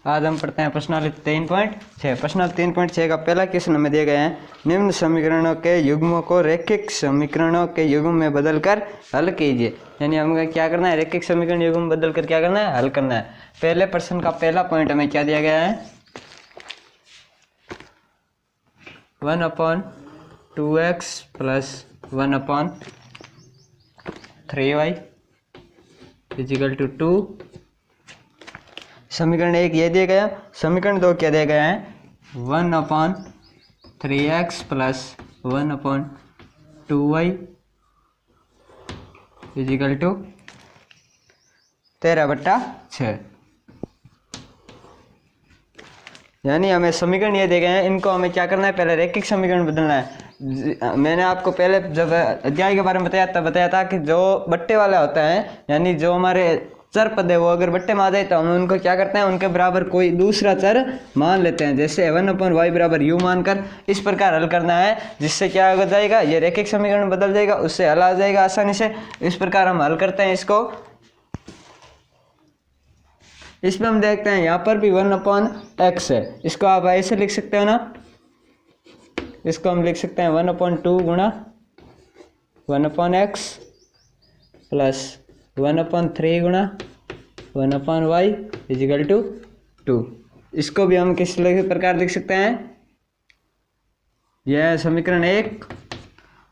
आज हम पढ़ते हैं प्रश्नावली 3.6। प्रश्नावली 3.6 का पहला क्वेश्चन हमें दिए गए हैं, निम्न समीकरणों के युग्मों को रैखिक समीकरणों के युग्म में बदलकर हल कीजिए। यानी हमें क्या करना है, रैखिक समीकरण युग्म में बदलकर क्या करना है, हल करना है। पहले प्रश्न का पहला पॉइंट हमें क्या दिया गया है, 1/2x plus 1/3y is equal to 2। समीकरण 1 ये दिया गया। समीकरण 2 क्या दिया गया है, 1/3x plus 1/2y is equal to 13/6। यानी हमें समीकरण ये दिए गए हैं, इनको हमें क्या करना है, पहले रैखिक समीकरण बदलना है। मैंने आपको पहले जब अध्याय के बारे में बताया था कि जो बट्टे वाला होता है, यानी जो हमारे चर पद है वो अगर बट्टे में आ जाए तो हम उनको क्या करते हैं, उनके बराबर कोई दूसरा चर मान लेते हैं। जैसे 1/y बराबर u मानकर इस प्रकार हल करना है, जिससे क्या हो जाएगा, ये रैखिक समीकरण बदल जाएगा, उससे हल आ जाएगा आसानी से। इस प्रकार हम हल करते हैं इसको। इसमें हम देखते हैं यहाँ पर भी 1/x है, इसको आप ऐसे लिख सकते हो ना, इसको हम लिख सकते हैं 1/2 गुणा 1/x प्लस 1/3 गुणा 1/y इजिकल टू 2। इसको भी हम किस प्रकार लिख सकते हैं, यह समीकरण 1।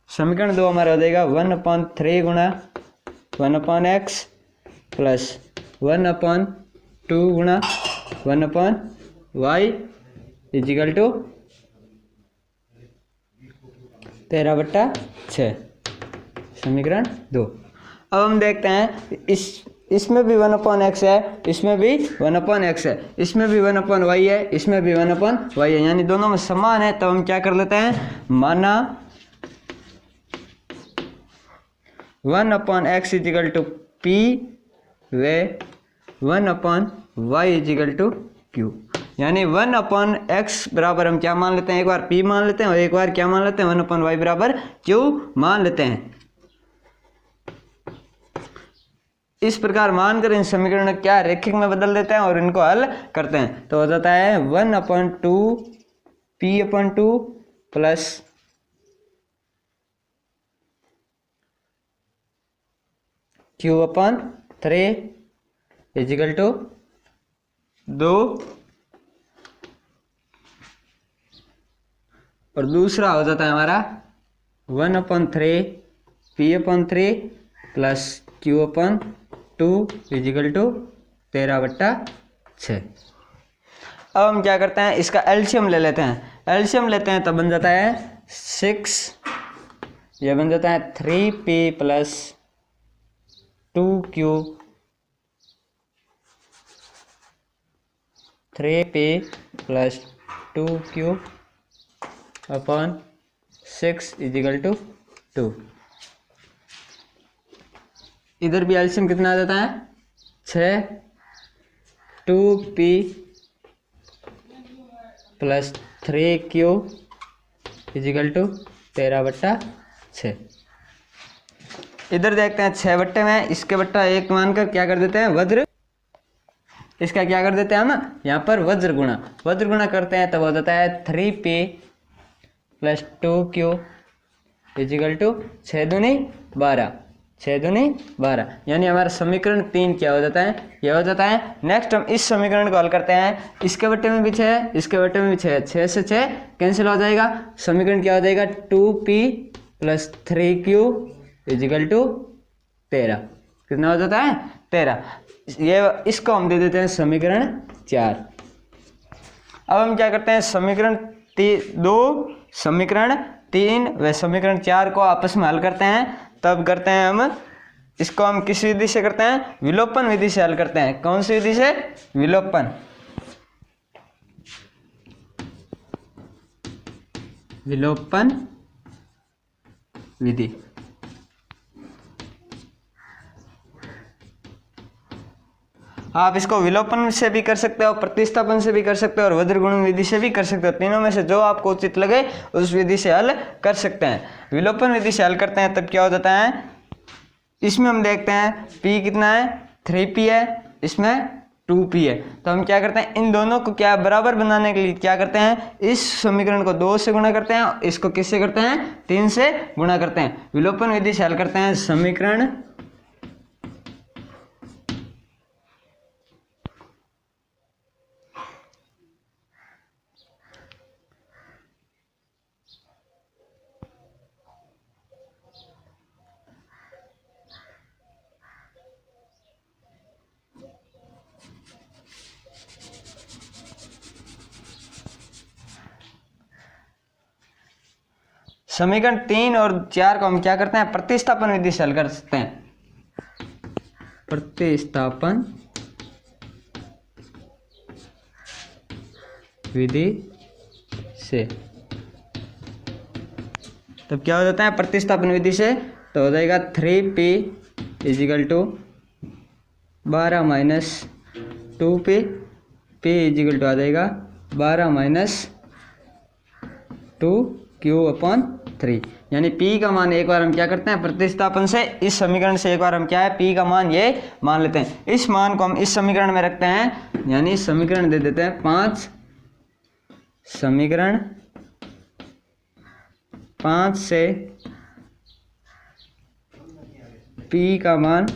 समीकरण 2 हमारा हो जाएगा 1/3 गुणा 1/x प्लस 1/2 गुणा 1/y इजिकल टू 13/6। समीकरण 2। अब हम देखते हैं इसमें भी 1/x है, इसमें भी 1/x है, इसमें भी 1/y है, इसमें भी 1/y है, यानी दोनों में समान है। तो हम क्या कर लेते हैं, माना 1/x इजिकल टू p व 1/y इजिकल टू q। यानी 1/x बराबर हम क्या मान लेते हैं, एक बार p मान लेते हैं और एक बार क्या मान लेते हैं, 1/y बराबर q मान लेते हैं। इस प्रकार मानकर इन समीकरणों क्या रैखिक में बदल देते हैं और इनको हल करते हैं। तो हो जाता है 1/2 p/2 plus q/3 is equal to 2। और दूसरा हो जाता है हमारा 1/3 p/3 plus q/2 is equal to 13/6। अब हम क्या करते हैं, इसका एलसीएम ले लेते हैं। एलसीएम लेते हैं तब बन जाता है 6, यह बन जाता है 3p plus 2q, 3p plus 2q upon 6 equal to 2। इधर भी एलसीएम कितना आ जाता है, 6, 2p plus 3q is equal to 13/6। इधर देखते हैं 6 बट्टे में, इसके बट्टा 1 मानकर क्या कर देते हैं, वज्र, इसका क्या कर देते हैं हम, यहाँ पर वज्र गुणा करते हैं, तब हो जाता है 3p plus 2q is equal to 6 दूनी 12, 6 दूनी 12। यानी हमारा समीकरण 3 क्या हो जाता है, यह हो जाता है। नेक्स्ट हम इस समीकरण को हल करते हैं। इसके बट्टे में भी 6, इसके बट्टे में भी 6, 6 से 6 कैंसिल हो जाएगा। समीकरण क्या हो जाएगा, 2p plus 3q is equal to 13। कितना हो जाता है, 13। ये इसको हम दे देते हैं समीकरण 4। अब हम क्या करते हैं, समीकरण 2, समीकरण 3 व समीकरण 4 को आपस में हल करते हैं। तब करते हैं हम इसको, हम किस विधि से करते हैं, विलोपन विधि से हल करते हैं। कौन सी विधि से, विलोपन विधि। आप इसको विलोपन से भी कर सकते हो, प्रतिस्थापन से भी कर सकते हो और वज्रगुणन विधि से भी कर सकते हो। तीनों में से जो आपको उचित लगे उस विधि से हल कर सकते हैं। विलोपन विधि से हल करते हैं तब क्या हो जाता है, इसमें हम देखते हैं p कितना है, 3p है, इसमें 2p है। तो हम क्या करते हैं, इन दोनों को क्या बराबर बनाने के लिए क्या करते हैं, इस समीकरण को 2 से गुणा करते हैं, इसको किससे करते हैं, 3 से गुणा करते हैं। विलोपन विधि से हल करते हैं समीकरण समीकरण 3 और 4 को हम क्या करते हैं, प्रतिस्थापन विधि से हल कर सकते हैं। प्रतिस्थापन विधि से तब क्या हो जाता है, प्रतिस्थापन विधि से तो हो जाएगा 3p is equal to 12 minus 2p, p is equal to आ जाएगा 12 माइनस 2q/3। यानी p का मान एक बार हम क्या करते हैं, प्रतिस्थापन से इस समीकरण से एक बार हम क्या है, p का मान ये मान लेते हैं। इस मान को हम इस समीकरण में रखते हैं, यानी समीकरण दे देते हैं 5। समीकरण 5 से p का मान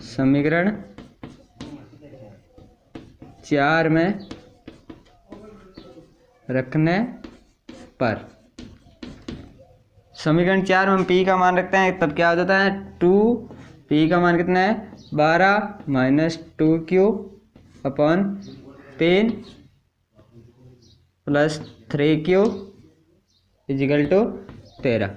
समीकरण 4 में रखने पर, समीकरण 4 में हम p का मान रखते हैं, तब क्या हो जाता है, 2p का मान कितना है, 12 minus 2q/3 plus 3q is equal to 13।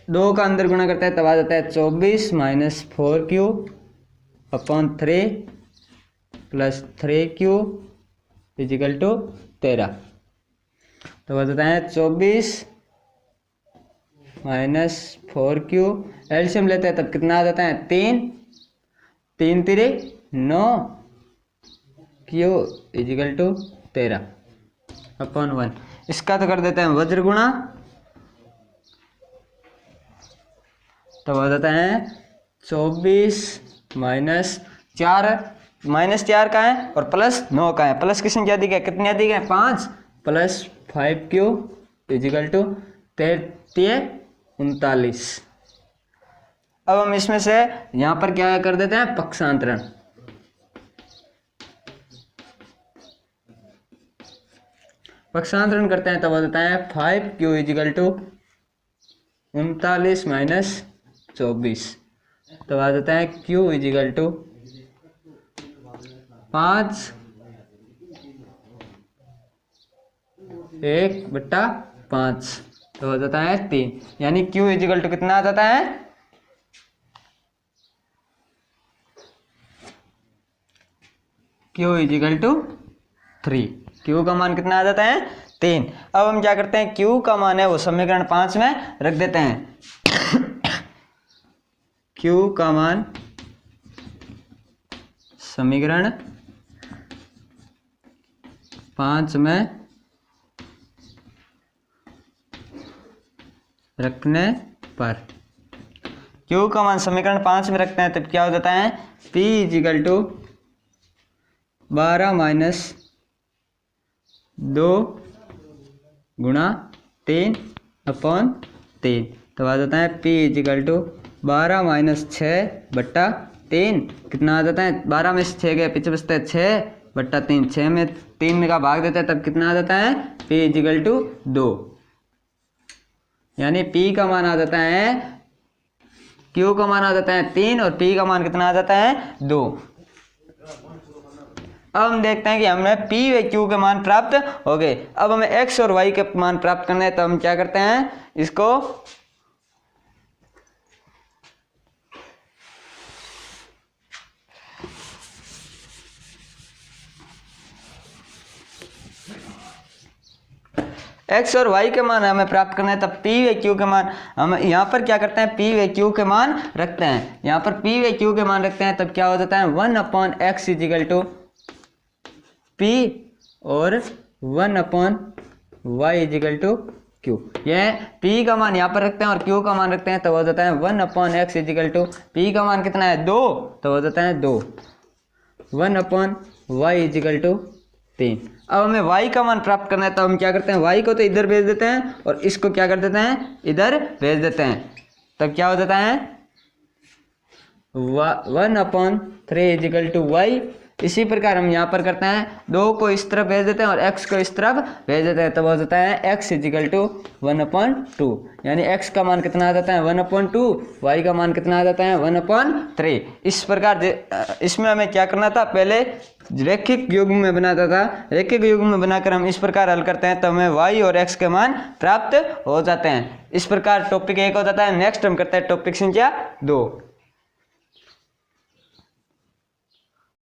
2 का अंदर गुणा करता है तब आ जाता है 24 minus 4q/3 plus 3q is equal to 13। तो आ जाता है 24 माइनस 4q, एलसीएम लेते हैं तब कितना आ जाता है, 3 3 9 q इजिकल टू 13/1। इसका तो कर देते हैं वज्र गुणा, तो आ जाता है 24 माइनस 4 का है और प्लस 9 का है, प्लस की संख्या दी है, कितनी अधिक है, 5 प्लस 5q इजिकल टू 39। अब हम इसमें से यहां पर क्या कर देते हैं, पक्षांतरण। पक्षांतरण करते हैं तब आ जाता है 5q इजिकल टू 39 माइनस 24, तब आ जाता है q इजिकल टू 5 1/5, तो हो जाता है 3। यानी q इजिकल टू कितना आ जाता है, q इजिकल टू 3। q का मान कितना आ जाता है, 3। अब हम क्या करते हैं, q का मान है वो समीकरण 5 में रख देते हैं। q का मान समीकरण 5 में रखने पर, q का मान समीकरण 5 में रखते हैं तब क्या हो जाता है, p इजिकल टू 12 माइनस 2 गुणा 3/3, तो आ जाता है p इजिकल टू 12 माइनस 6/3, कितना आ जाता है, 12 में से 6 गए पीछे बचता है 6/3, 6 में 3 का भाग देता है तब कितना आ जाता है, p इजिकल टू 2। यानी p का मान आ जाता है, q का मान आ जाता है 3 और p का मान कितना आ जाता है, 2। अब हम देखते हैं कि हमने p व q के मान प्राप्त हो गए। अब हमें x और y के मान प्राप्त करने हैं, तो हम क्या करते हैं, इसको x और y के मान हमें प्राप्त करना है, तब p व q के मान हम यहाँ पर क्या करते हैं, p व q के मान रखते हैं। यहाँ पर p व q के मान रखते हैं तब क्या हो जाता है, 1/x इजिकल टू p और 1/y इजिकल टू क्यू। यह पी का मान यहाँ पर रखते हैं और क्यू का मान रखते हैं, तो हो जाता है 1/x इजिकल टू पी का मान कितना है 2, तो हो जाता है 2, 1/y इजिकल टू 3। अब हमें y का मान प्राप्त करना है, तो हम क्या करते हैं, y को तो इधर भेज देते हैं और इसको क्या कर देते हैं, इधर भेज देते हैं। तब क्या हो जाता है 1/3 इजिकल टू y। इसी प्रकार हम यहाँ पर करते हैं, 2 को इस तरफ भेज देते हैं और x को इस तरफ भेज देते हैं, तब हो जाता है x इजिकल टू 1/2। यानी x का मान कितना आ जाता है 1/2, y का मान कितना आ जाता है 1/3। इस प्रकार इसमें हमें क्या करना था, पहले रैखिक युग्म में बनाता था, रैखिक युग्म में बनाकर हम इस प्रकार हल करते हैं, तो हमें y और x के मान प्राप्त हो जाते हैं। इस प्रकार टॉपिक 1 हो जाता है। नेक्स्ट हम करते हैं टॉपिक संख्या 2।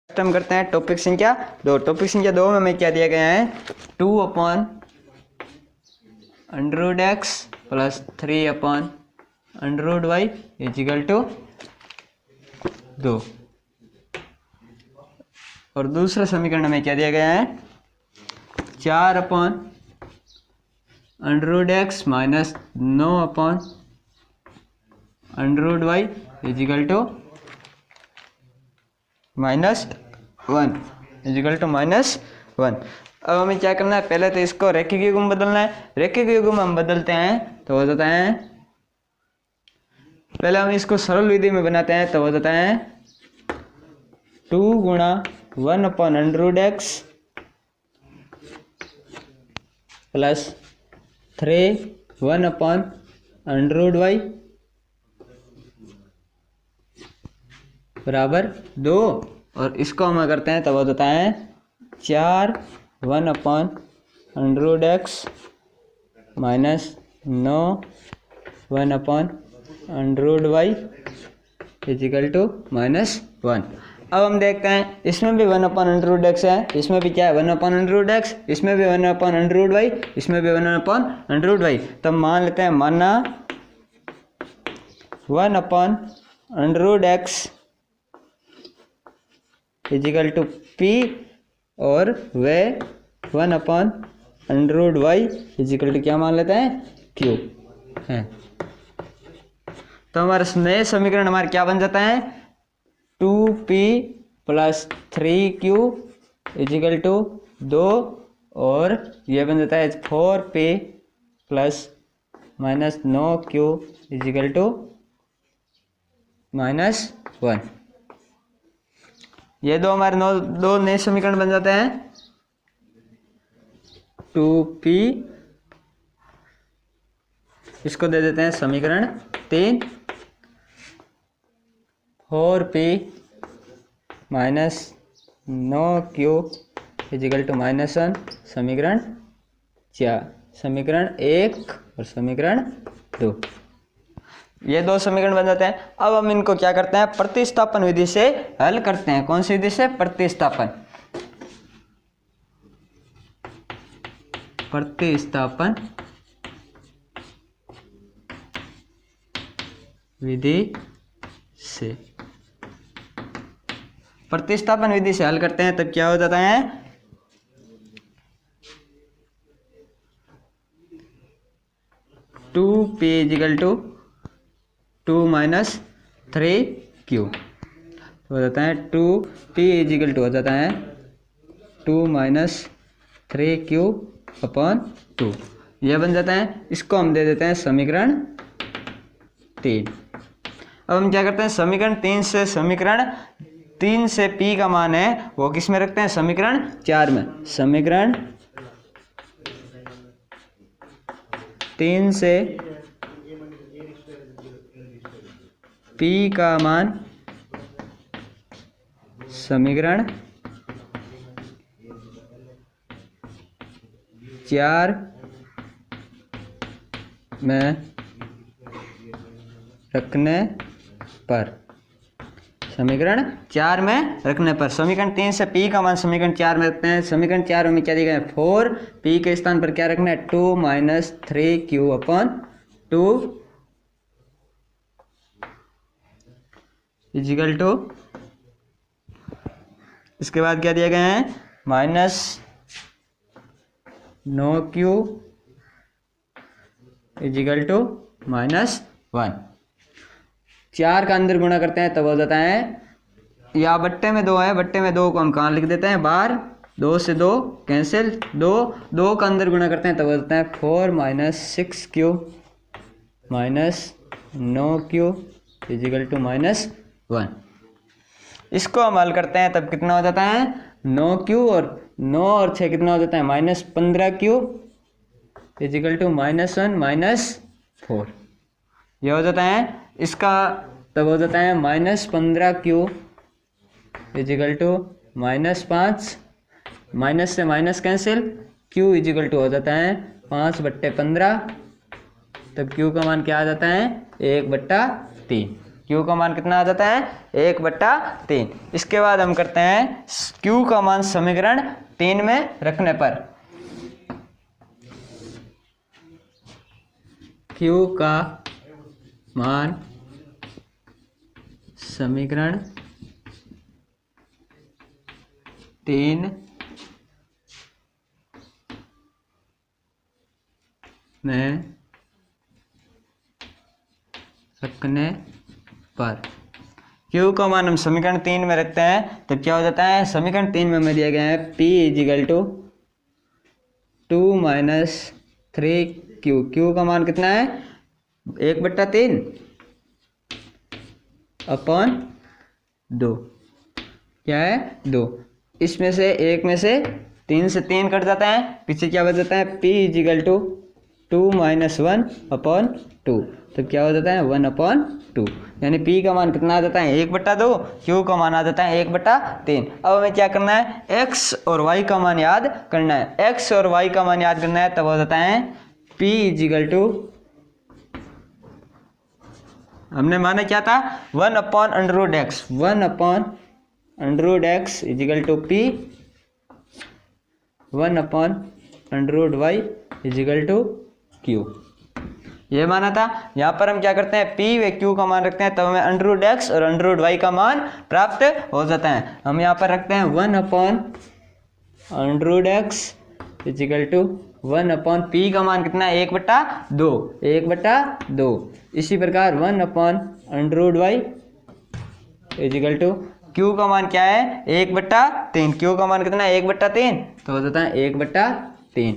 हम करते हैं टॉपिक संख्या 2। टॉपिक संख्या 2 में हमें क्या दिया गया है, 2/√x plus 3/√y is equal to 2। और दूसरा समीकरण में क्या दिया गया है, 4/√x minus 9/√y equal to -1 equal to -1। अब हमें क्या करना है, पहले तो इसको रैखिक युग्म बदलना है। रैखिक युग्म हम बदलते हैं तो हो जाता है, पहले हम इसको सरल विधि में बनाते हैं, तो हो जाता है 2 गुणा 1/√x प्लस 3 1/√y बराबर 2। और इसको हम करते हैं, तब हो जाता है 4 1/√x minus 9 1/√y equal to -1। अब हम देखते हैं, इसमें भी 1/√x है, इसमें भी क्या है 1/√x, इसमें भी 1/√y, इसमें भी 1/√y। तब मान लेते हैं, माना 1/√x इजिकल टू पी और वे 1/√y इजिकल टू क्या मान लेते हैं, क्यू है। तो हमारे नए समीकरण हमारे क्या बन जाता है, 2p plus 3q is equal to 2, और ये बन जाता है 4p plus -9q is equal to -1। ये दो हमारे दो नए समीकरण बन जाते हैं। 2p इसको दे देते हैं समीकरण 3, 4p minus 9q is equal to -1 समीकरण 4, समीकरण 1 और समीकरण 2। ये दो समीकरण बन जाते हैं। अब हम इनको क्या करते हैं, प्रतिस्थापन विधि से हल करते हैं। कौन सी विधि से, प्रतिस्थापन विधि से, प्रतिस्थापन विधि से हल करते हैं, तब क्या हो जाता है, 2p is equal to 2 minus 3q हो जाता है, 2p इजिकल टू हो जाता है 2 माइनस 3q अपॉन 2। यह बन जाता है। इसको हम दे देते हैं समीकरण 3। अब हम क्या करते हैं, समीकरण 3 से p का मान है वो किस में रखते हैं, समीकरण 4 में। समीकरण 3 से p का मान समीकरण 4 में रखने पर, समीकरण 4 में रखने पर, समीकरण 3 से p का मान समीकरण 4 में रखते हैं। समीकरण 4 में क्या दिया गया है, 4, p के स्थान पर क्या रखना है, 2 minus 3q upon 2 equal to, इसके बाद क्या दिया गया है, -9q इजिकल टू -1। 4 का अंदर गुणा करते हैं तब हो जाता है, या बट्टे में 2 है, बट्टे में 2 को हम कहाँ लिख देते हैं बाहर, 2 से 2 कैंसिल, 2 का अंदर गुणा करते हैं तब हो जाता है 4 - 6q - 9q इजिकल टू -1। इसको हम हल करते हैं तब कितना हो जाता है 9q, और 9 और 6 कितना हो जाता है -15q इजिकल टू -1 - 4। यह हो जाता है इसका, तब हो जाता है -15q इजिकल टू -5, माइनस से minus cancel, q equal to हो जाता है 5/15, तब q का मान क्या आ जाता है 1/3। q का मान कितना आ जाता है 1/3। इसके बाद हम करते हैं q का मान समीकरण 3 में रखने पर, q का मान समीकरण 3 में रखने पर, Q का मान हम समीकरण 3 में रखते हैं तो क्या हो जाता है, समीकरण 3 में हमें दिया गया है P is equal to 2 - 3Q। Q का मान कितना है 1/3 अपॉन 2, क्या है 2। इसमें से 1 में से 3 से 3 कट जाता है, पीछे क्या बच जाता है P इजिकल टू 2 - 1/2, तो क्या हो जाता है 1/2, यानी P का मान कितना आ जाता है 1/2, Q का मान आ जाता है 1/3। अब हमें क्या करना है X और Y का मान याद करना है। X और Y का मान याद करना है तब हो जाता है P इजिकल टू, हमने माना क्या था 1/√x, 1/√x equal to P, 1/√y equal to Q, ये माना था। यहाँ पर हम क्या करते हैं P व Q का मान रखते हैं तब हमें √x और √y का मान प्राप्त हो जाता है। हम यहाँ पर रखते हैं 1/√x इजिकल टू 1/P का मान कितना है 1/2, 1/2। इसी प्रकार 1/√y इजिकल टू Q का मान क्या है 1/3, Q का मान कितना है 1/3, तो हो जाता है 1/3।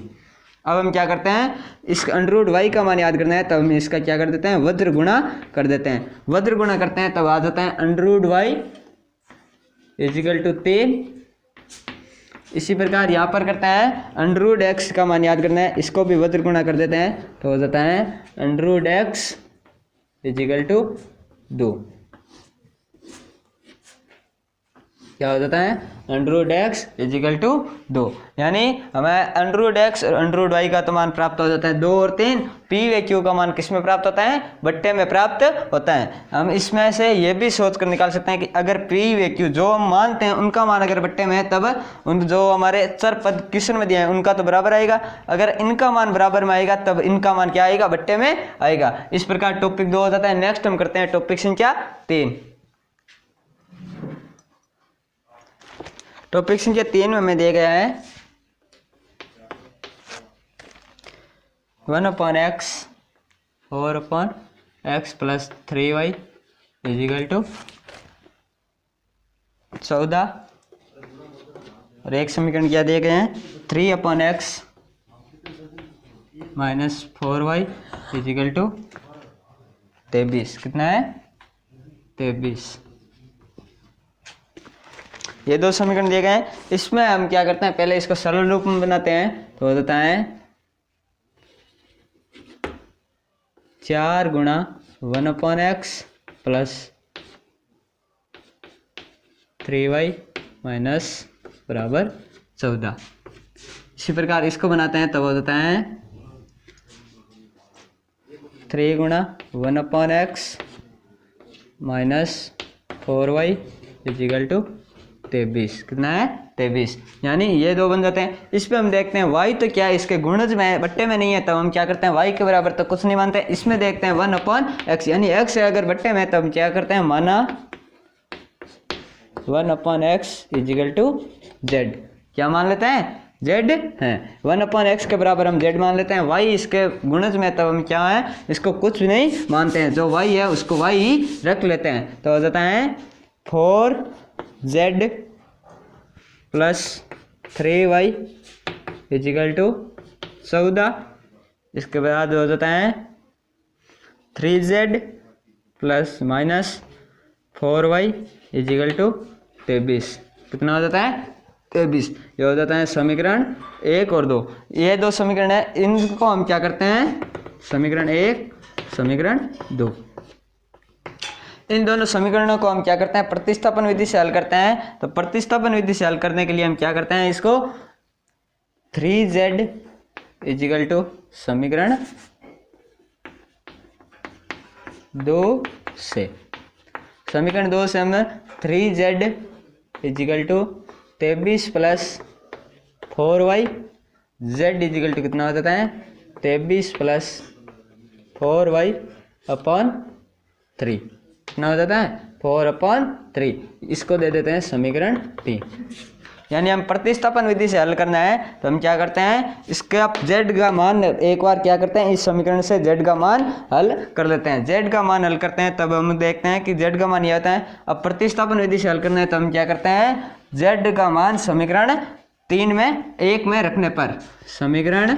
अब हम क्या करते हैं, इस √y का मान याद करना है तब हम इसका क्या कर देते हैं वज्र गुणा कर देते हैं। वज्र गुणा करते हैं तब आ जाता है √y इजिकल टू 3। इसी प्रकार यहाँ पर करता है √x का मान याद करना है, इसको भी वज्र गुणा कर देते हैं तो हो जाता है √x इजिकल टू 2, क्या हो जाता है √x इजिकल टू 2, यानी हमें √x और √y का तो मान प्राप्त हो जाता है 2 और 3। P व Q का मान किस में प्राप्त होता है बट्टे में प्राप्त होता है। हम इसमें से ये भी सोच कर निकाल सकते हैं कि अगर P व Q जो हम मानते हैं उनका मान अगर बट्टे में है तब उन जो हमारे चर पद क्वेश्चन में दिया है उनका तो बराबर आएगा, अगर इनका मान बराबर में आएगा तब इनका मान क्या आएगा बट्टे में आएगा। इस प्रकार टॉपिक 2 हो जाता है। नेक्स्ट हम करते हैं टॉपिक संख्या 3। टॉपिक संख्या 3 में हमें दिया गया है 1/x 4/x + 3y equal to 14, और एक समीकरण क्या दिए गए हैं 3/x - 4y इजिकल टू 23, कितना है 23। ये 2 समीकरण दिए गए हैं। इसमें हम क्या करते हैं पहले इसको सरल रूप में बनाते हैं तो हो जाता है 4 गुणा 1/x + 3y बराबर 14। इसी प्रकार इसको बनाते हैं तब हो जाता है 3 गुणा 1/x - 4y इजिकल टू 23, कितना है 23, यानी ये 2 बन जाते हैं। इस पे हम देखते हैं y तो क्या है इसके गुणज में है बट्टे में नहीं है, तब हम क्या करते हैं y के बराबर तो कुछ नहीं मानते हैं। इसमें देखते हैं 1/x, यानी x अगर बट्टे में है तब हम क्या करते हैं माना 1/x इजिकल टू z, क्या मान लेते हैं जेड है। 1/x के बराबर हम जेड मान लेते हैं, y इसके गुणज में, तब हम क्या है इसको कुछ नहीं मानते हैं, जो y है उसको y ही रख लेते हैं। तो हो जाता है 4z plus 3y equal to 14। इसके बाद हो जाता है 3z plus minus 4y is equal to 23। कितना हो जाता है 23। ये हो जाता है समीकरण 1 और 2। ये दो समीकरण है, इनको हम क्या करते हैं समीकरण 1 समीकरण 2। इन दोनों समीकरणों को हम क्या करते हैं प्रतिस्थापन विधि से हल करते हैं। तो प्रतिस्थापन विधि से हल करने के लिए हम क्या करते हैं, इसको 3z इजिकल टू समीकरण 2 से, समीकरण 2 से हम 3z equal to 23 plus 4y, z equal to कितना हो जाता है 23 प्लस 4y अपॉन 3। कितना हो जाता है 4/3। इसको दे देते हैं समीकरण 3। यानी हम प्रतिस्थापन विधि से हल करना है तो हम क्या करते हैं, इसके आप z का मान एक बार क्या करते हैं, इस समीकरण से z का मान हल कर लेते हैं। z का मान हल करते हैं तब हम देखते हैं कि z का मान ये आता है। अब प्रतिस्थापन विधि से हल करना है तो हम क्या करते हैं, z का मान समीकरण 3 में 1 में रखने पर, समीकरण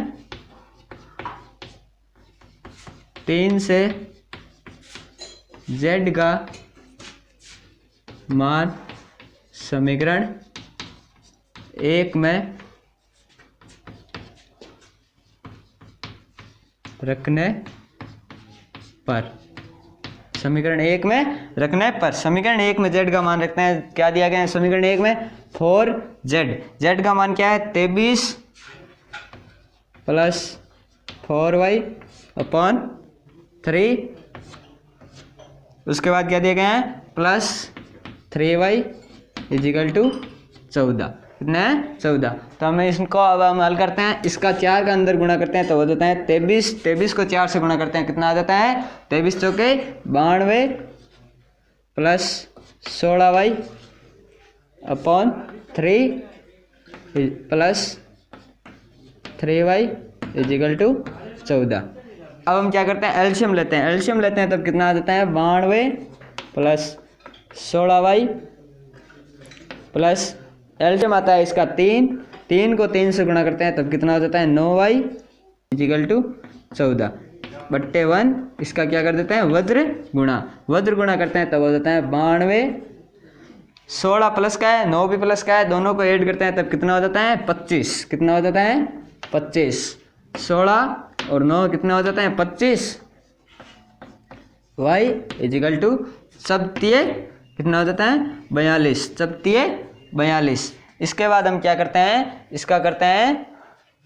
3 से z का मान समीकरण 1 में रखने पर, समीकरण 1 में रखने पर, समीकरण 1 में z का मान रखते हैं। क्या दिया गया है समीकरण 1 में 4z, z का मान क्या है 23 प्लस 4y अपॉन 3। उसके बाद क्या दिया गया है प्लस 3y इजिकल टू 14। कितना है 14। तो हमें इसको अब हम हल करते हैं, इसका 4 का अंदर गुणा करते हैं तो हो जाता है 23। 23 को 4 से गुणा करते हैं कितना आ जाता है 23 चौके 92 plus 16y upon 3 plus 3y equal to 14। अब हम क्या करते हैं एलसीएम लेते हैं, एलसीएम लेते हैं तब कितना आ जाता है 92 प्लस 16y प्लस एलसीएम आता है इसका 3 को 3 से गुणा करते हैं तब कितना हो जाता है 9y इजिकल टू 14/1। इसका क्या कर देते हैं वज्र गुणा करते हैं तब हो जाता है 92। 16 प्लस का है 9 भी प्लस का है, दोनों को ऐड करते हैं तब कितना हो जाता है 25। कितना हो जाता है 25। 16 और 9 कितना हो जाता है 25। y इजिकल टू सब्तीय कितना हो जाता है 42, सब्तीय 42। इसके बाद हम क्या करते हैं, इसका करते हैं,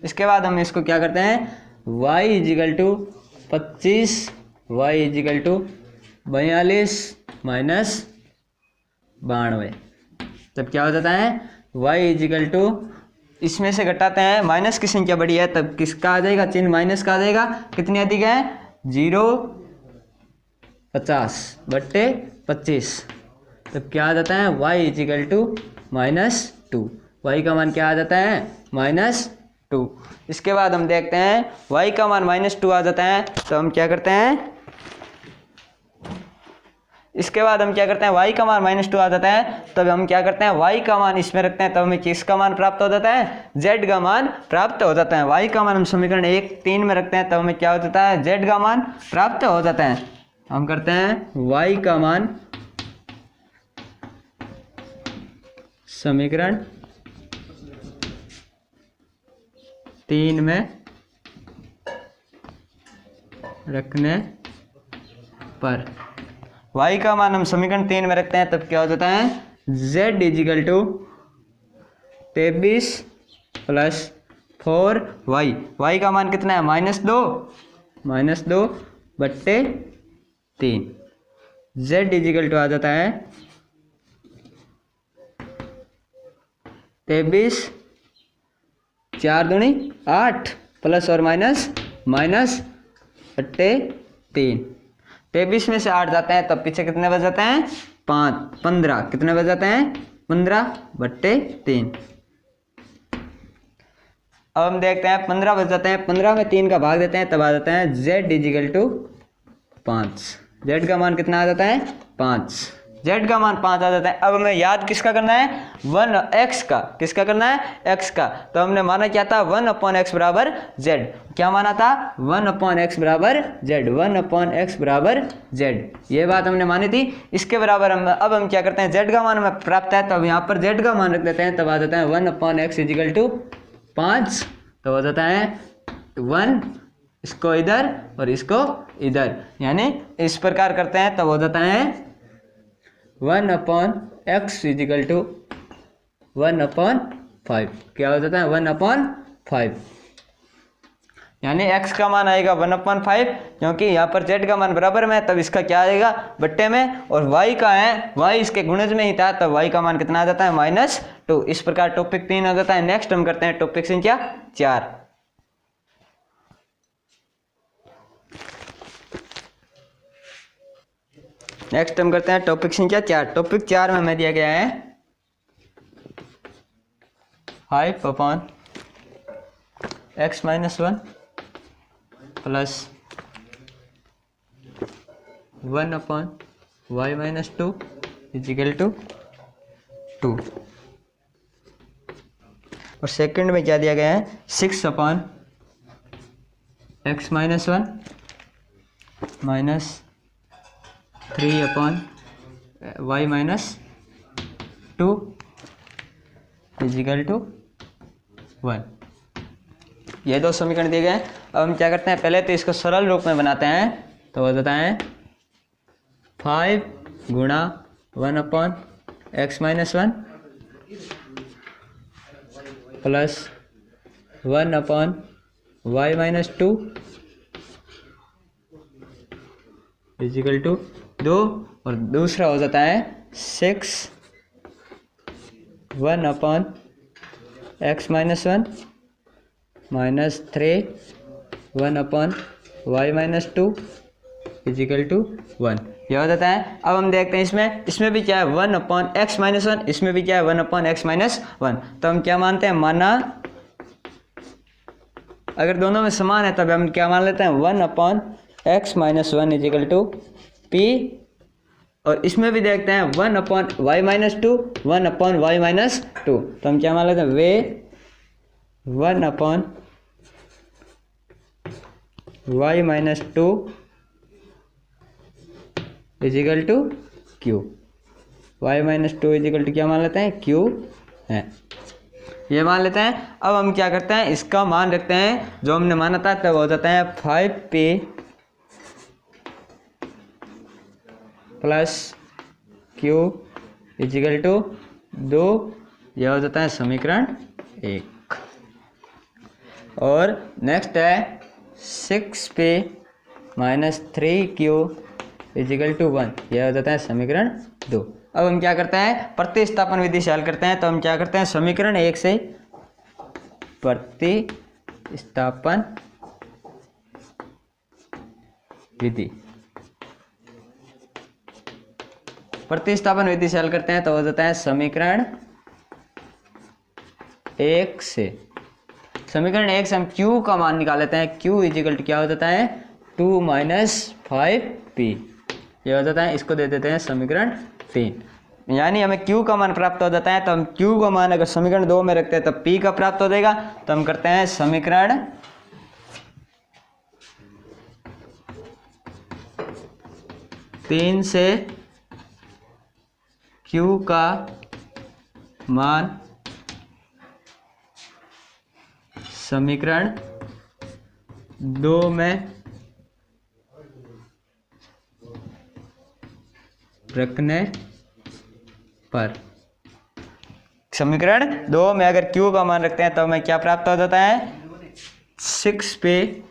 इसके बाद हम इसको क्या करते हैं y is equal to 25, y is equal to 42 minus 92। तब क्या हो जाता है y इजिकल टू, इसमें से घटाते हैं, माइनस की संख्या बड़ी है तब किसका आ जाएगा चिन्ह माइनस का आ जाएगा। कितनी अधिक है 0/50/25। तब क्या आ जाता है y इजिकल टू -2। y का मान क्या आ जाता है -2। इसके बाद हम देखते हैं y का मान -2 आ जाता है तो हम क्या करते हैं, इसके बाद हम क्या करते हैं y का मान -2 आ जाता है तब हम क्या करते हैं y का मान इसमें रखते हैं तब हमें किसका मान प्राप्त हो जाता है z का मान प्राप्त हो जाता है। y का मान हम समीकरण 1-3 में रखते हैं तब हमें क्या हो जाता है z का मान प्राप्त हो जाता है। हम करते हैं y का मान समीकरण 3 में रखने पर, y का मान हम समीकरण 3 में रखते हैं तब क्या हो जाता है z equal to 23 plus 4y। y का मान कितना है -2/3। z इजिकल टू आ जाता है 23 4 दूनी 8 प्लस और माइनस -3। 23 में से 8 जाते हैं तब पीछे कितने बच जाते हैं 15। कितने बच जाते हैं 15/3। अब हम देखते हैं 15 बच जाते हैं, 15 में 3 का भाग देते हैं, तब आ जाता है z इजिकल टू 5। z का मान कितना आ जाता है 5, z का मान 5 आ जाता है। अब हमें याद किसका करना है 1x का, किसका करना है x का। तो हमने माना क्या था 1/x बराबर z, क्या माना था 1/x बराबर z, 1/x बराबर z, ये बात हमने मानी थी। इसके बराबर अब हम क्या करते हैं z का मान हमें प्राप्त है, तो अब यहाँ पर z का मान रख देते हैं, तब आ जाता है 1/x इजिकल टू 5। तो हो जाता है 1, इसको इधर और इसको इधर, यानी इस प्रकार करते हैं, तब हो जाता है 1/x इजिकल टू 1/5। क्या हो जाता है 1/5, यानी x का मान आएगा 1/5, क्योंकि यहाँ पर z का मान बराबर में है, तब इसका क्या आएगा बट्टे में, और y का है, y इसके गुणज में ही था, तब y का मान कितना आ जाता है -2। इस प्रकार टॉपिक 3 आ जाता है। नेक्स्ट हम करते हैं टॉपिक संख्या 4। नेक्स्ट हम करते हैं टॉपिक संख्या 4। टॉपिक 4 में हमें दिया गया है 5/x-1 plus 1/y-2 equal to 2, और सेकंड में क्या दिया गया है 6/x-1 minus 3/y-2 is equal to 1। ये दो समीकरण दिए गए हैं। अब हम क्या करते हैं, पहले तो इसको सरल रूप में बनाते हैं, तो हो जाता है 5 गुणा 1/x-1 plus 1/y-2 equal to 2, और दूसरा हो जाता है 6 1/x-1 minus 3 1/y-2 equal to 1। यह हो जाता है। अब हम देखते हैं इसमें भी क्या है 1/x-1, इसमें भी क्या है 1/x-1। तो हम क्या मानते हैं, माना अगर दोनों में समान है तब हम क्या मान लेते हैं 1/x-1 इजिकल टू p, और इसमें भी देखते हैं 1/y-2 1/y-2, तो हम क्या मान लेते हैं वे 1/y-2 equal to q, y-2 equal to क्या मान लेते हैं q है, ये मान लेते हैं। अब हम क्या करते हैं, इसका मान रखते हैं जो हमने माना था, तब हो जाता है 5p plus q equal to 2, यह हो जाता है समीकरण 1। और नेक्स्ट है 6p minus 3q is equal to 1, यह हो जाता है समीकरण 2। अब हम क्या करते हैं, प्रतिस्थापन विधि से हल करते हैं, तो हम क्या करते हैं समीकरण 1 से प्रतिस्थापन विधि, प्रतिस्थापन विधि से हल करते हैं, तो हो जाता है समीकरण 1 से, समीकरण 1 से हम q का मान निकाल लेते हैं, q इजिकल टू क्या हो जाता है 2 माइनस 5p, ये हो जाता है, इसको दे देते हैं समीकरण 3, यानी हमें q का मान प्राप्त हो जाता है। तो हम q का मान अगर समीकरण 2 में रखते हैं तो p का प्राप्त हो जाएगा, तो हम करते हैं समीकरण 3 से q का मान समीकरण 2 में रखने पर, समीकरण 2 में अगर q का मान रखते हैं तो हमें क्या प्राप्त हो जाता है 6p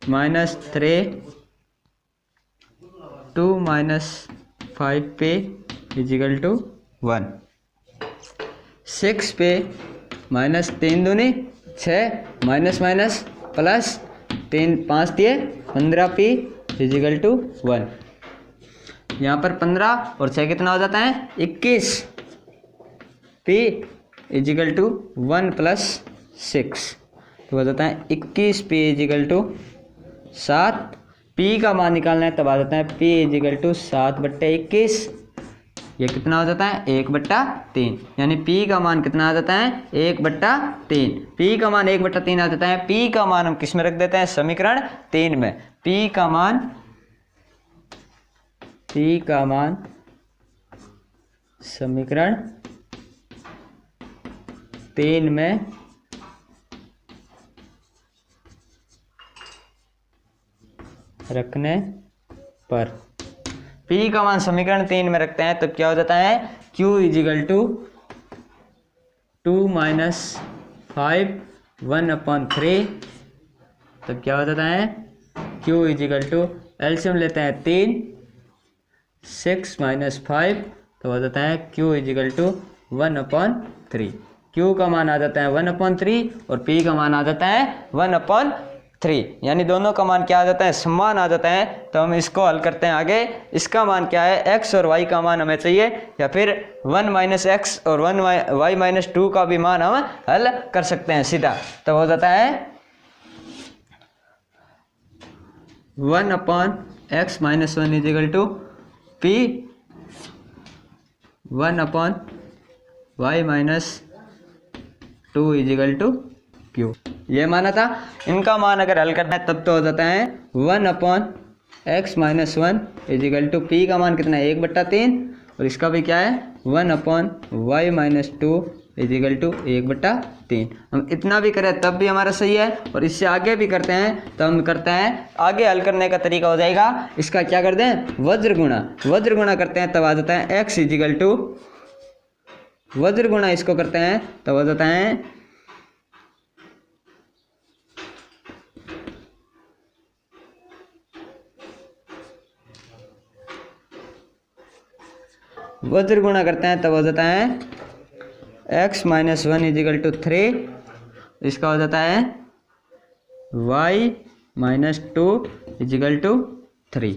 minus 3 2 minus 5p equal to 1। 6p minus 3 दूनी 6 माइनस माइनस प्लस 3 5 दिए 15p इजिकल टू 1। यहाँ पर 15 और 6 कितना हो जाता है 21p इजिकल टू 1 प्लस 6, तो हो जाता है 21 P इजिकल टू 7। P का मान निकालना है तब आ जाता है P इजिकल टू 7/21। ये कितना हो जाता है 1/3, यानी P का मान कितना आ जाता है 1/3। P का मान 1/3 आ जाता है। P का मान हम किस में रख देते हैं, समीकरण 3 में। P का मान समीकरण 3 में रखने पर, P का मान समीकरण 3 में रखते हैं तब क्या हो जाता है Q इजिकल टू 2 - 5 1/3। तब क्या हो जाता है Q इजिकल टू, एलसीएम लेते हैं 3, 6 - 5 तो हो जाता है Q इजिकल टू 1/3। Q का मान आ जाता है 1/3 और P का मान आ जाता है 1/3, यानी दोनों का मान क्या आ जाता है, समान आ जाता है। तो हम इसको हल करते हैं आगे। इसका मान क्या है, x और y का मान हमें चाहिए, या फिर 1 - x और 1y - 2 का भी मान हम हल कर सकते हैं सीधा। तो हो जाता है 1/x - 1 equal to P 1/y - 2 equal to Q। ये माना था। इनका मान अगर हल करना है तब तो हो जाता है 1/x - 1 इजिकल टू P का मान कितना है 1/3 और इसका भी क्या है 1/y - 2 इजिकल टू 1/3। हम इतना भी करें तब भी हमारा सही है, और इससे आगे भी करते हैं तो हम करते हैं आगे हल करने का तरीका हो जाएगा, इसका क्या कर दें वज्र गुणा करते हैं तब आ जाता है x इजिकल टू, वज्र गुणा इसको करते हैं तब हो जाता है वज्र गुणा करते हैं तब हो जाता है x - 1 इजिकल टू 3, इसका हो जाता है y - 2 इजिकल टू 3।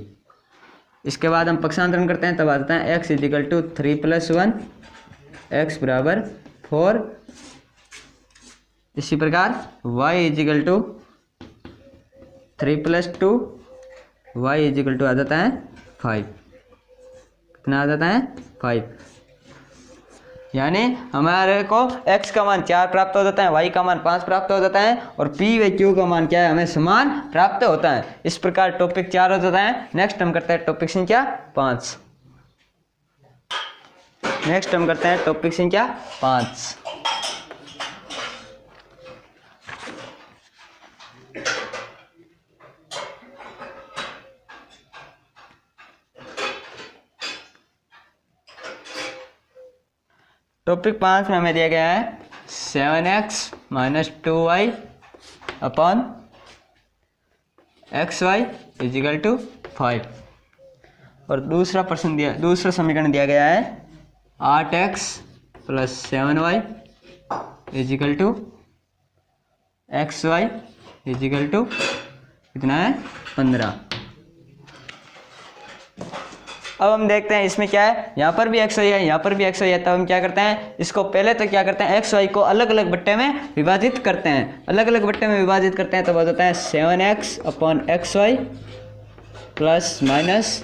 इसके बाद हम पक्षांतरण करते हैं तब आ जाता है x इजिकल टू 3 + 1 x बराबर 4। इसी प्रकार y is equal to 3 + 2 y is equal to आ जाता है 5। कितना आ जाता है 5, यानी हमारे को x का मान 4 प्राप्त हो जाता है, y का मान 5 प्राप्त हो जाता है, और p व q का मान क्या है हमें समान प्राप्त होता है। इस प्रकार टॉपिक 4 हो जाता है। नेक्स्ट हम करते हैं टॉपिक संख्या 5। टॉपिक 5 में हमें दिया गया है 7x - 2y upon xy equal to 5, और दूसरा समीकरण दिया गया है 8x + 7y equal to xy equal to कितना है 15। अब हम देखते हैं इसमें क्या है, यहाँ पर भी xy है, यहाँ पर भी xy है। तब हम क्या करते हैं, इसको पहले तो क्या करते हैं xy को अलग अलग बट्टे में विभाजित करते हैं। तब हो जाता है 7x upon xy plus minus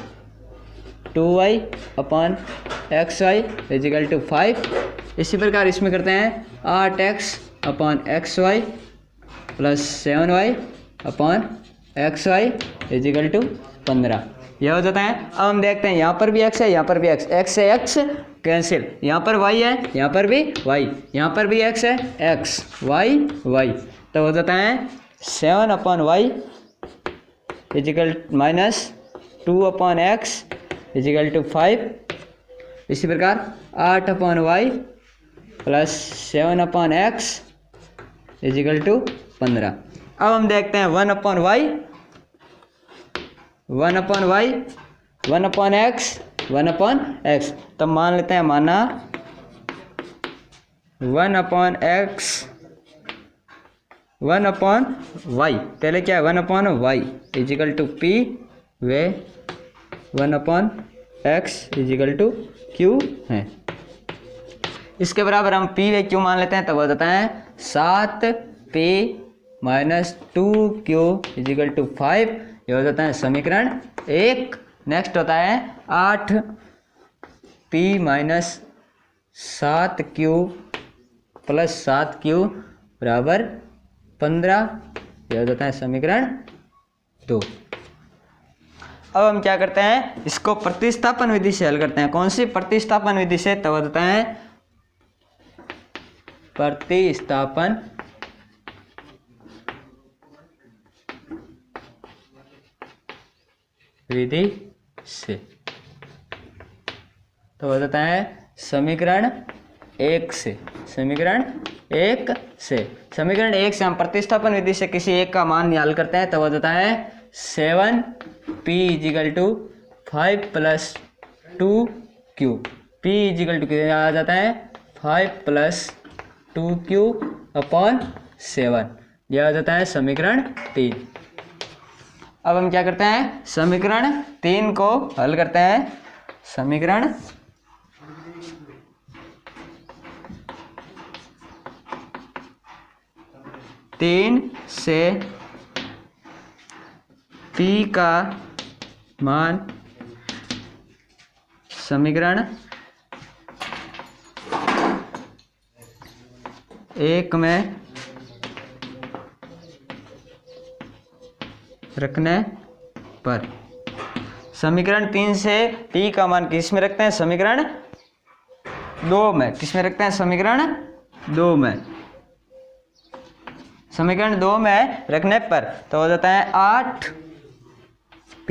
2y upon xy equal to 5। इसी प्रकार इसमें करते हैं 8x upon xy plus 7y upon xy equal to 15। यह हो जाता है। अब हम देखते हैं यहाँ पर भी x है, यहाँ पर भी x से x कैंसिल, यहाँ पर y है, यहाँ पर भी y, यहाँ पर भी x है, x y। तो हो जाता है 7/y is equal minus 2/x is equal to 5। इसी प्रकार 8/y plus 7/x is equal to 15। अब हम देखते हैं 1/y 1/x तब मान लेते हैं, माना 1/y पहले क्या है 1/y इजिकल टू p वे 1/x इजिकल टू q है। इसके बराबर हम p व q मान लेते हैं तब हो जाता है 7p minus 2q is equal to 5, ये हो जाता है समीकरण 1। नेक्स्ट होता है 8p minus 7q plus 7q बराबर 15, ये हो जाता है समीकरण 2। अब हम क्या करते हैं, इसको प्रतिस्थापन विधि से हल करते हैं। कौन सी प्रतिस्थापन विधि से, तो होता है प्रतिस्थापन विधि से। तो हो जाता है समीकरण 1 से, समीकरण 1 से, समीकरण 1 से हम प्रतिस्थापन विधि से किसी एक का मान हल करते हैं, तो हो जाता है 7p equal to 5 plus 2q, p is equal to क्या आ जाता है 5 प्लस 2q अपॉन 7, यह आ जाता है समीकरण 3। अब हम क्या करते हैं, समीकरण 3 को हल करते हैं। समीकरण 3 से p का मान समीकरण 1 में रखने पर, समीकरण 3 से p का मान किस में रखते हैं, समीकरण 2 में। किस में रखते हैं, समीकरण 2 में। समीकरण 2 में रखने पर तो हो जाता है 8p,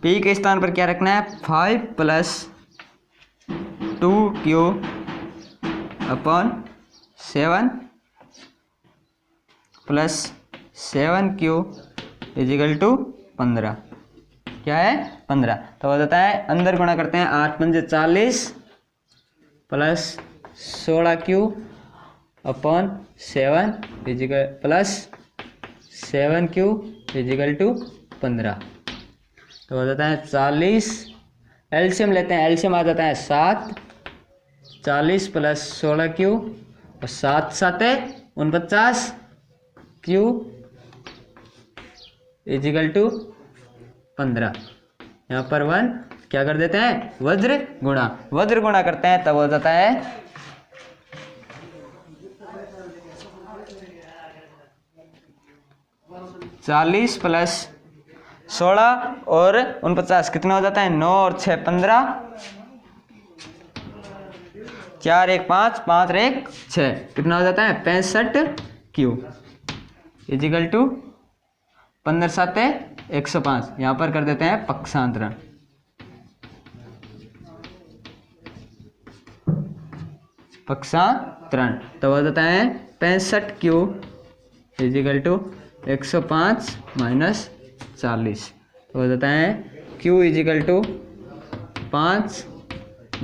p के स्थान पर क्या रखना है 5 plus 2q upon 7 plus 7q equal to 15, क्या है 15। तो हो जाता है अंदर गुणा करते हैं 8 पंजे 40 plus 16q upon 7 equal plus 7q equal to 15। तो हो जाता है 40, एलसीएम लेते हैं, एलसीएम आ जाता है 7, 40 प्लस 16q और 7 7 49 q इजिकल टू 15। यहाँ पर 1 क्या कर देते हैं, वज्र गुणा करते हैं, तब हो जाता है 40 प्लस 16 और 49 कितना हो जाता है 9 और 6 15, 4 1 5 5 1 6, कितना हो जाता है 65q इजिकल टू 15 7 105। यहाँ पर कर देते हैं पक्षांतरण, तो हो जाता है 65q इजिकल टू 105 माइनस 40, तो हो जाता है q इजिकल टू 5,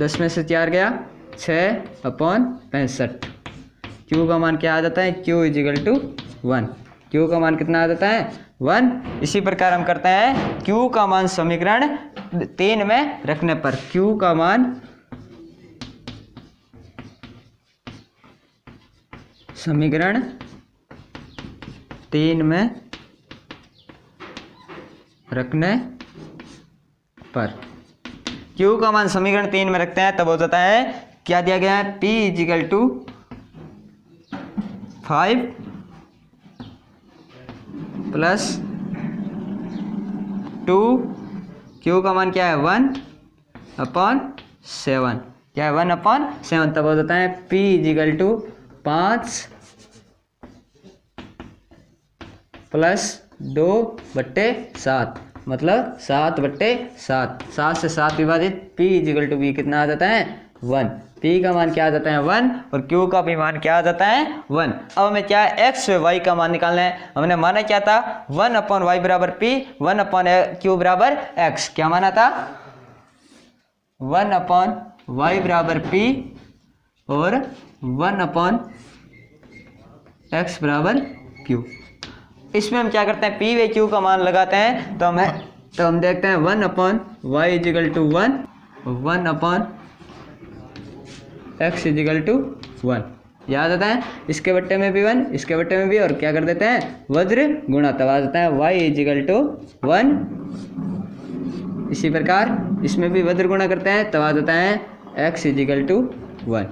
10 में से 4 गया 6 अपॉन 65। q का मान क्या आ जाता है, q इजिकल टू 1, q का मान कितना आ जाता है 1। इसी प्रकार हम करते हैं q का मान समीकरण 3 में रखने पर, q का मान समीकरण 3 में रखने पर, q का मान समीकरण 3 में रखते हैं, तब हो जाता है क्या दिया गया है p is equal to 5 plus 2, q का मान क्या है 1 अपॉन 7, क्या है 1 अपॉन 7, तब हो जाता है p इजिकल टू 5 प्लस 2/7, मतलब 7/7, 7 से 7 विभाजित p इजिकल टू v कितना आ जाता है 1, p का मान क्या आ जाता है 1 और q का भी मान क्या आ जाता है 1। अब हमें क्या है x व y का मान निकालना है। हमने माना क्या था 1 अपॉन y बराबर p, 1 अपॉन q बराबर x, क्या माना था 1 अपॉन y बराबर p और 1 अपॉन x बराबर q। इसमें हम क्या करते हैं p व q का मान लगाते हैं, तो हम देखते हैं 1 upon y is equal to 1, 1 upon x equal to 1, याद आता है, इसके बट्टे में भी 1, इसके बट्टे में भी, और क्या कर देते हैं वज्र गुणा, तब आ जाता है y इजिकल टू 1। इसी प्रकार इसमें भी वज्र गुणा करते हैं, तब आ जाता है x equal to 1,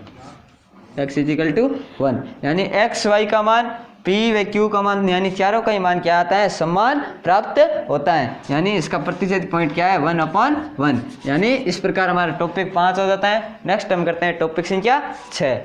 x equal to 1, यानी x y का मान p व q का मान यानी चारों का ही मान क्या आता है, समान प्राप्त होता है। यानी इसका प्रतिच्छेद पॉइंट क्या है 1/1, यानी इस प्रकार हमारा टॉपिक 5 हो जाता है। नेक्स्ट हम करते हैं टॉपिक संख्या 6।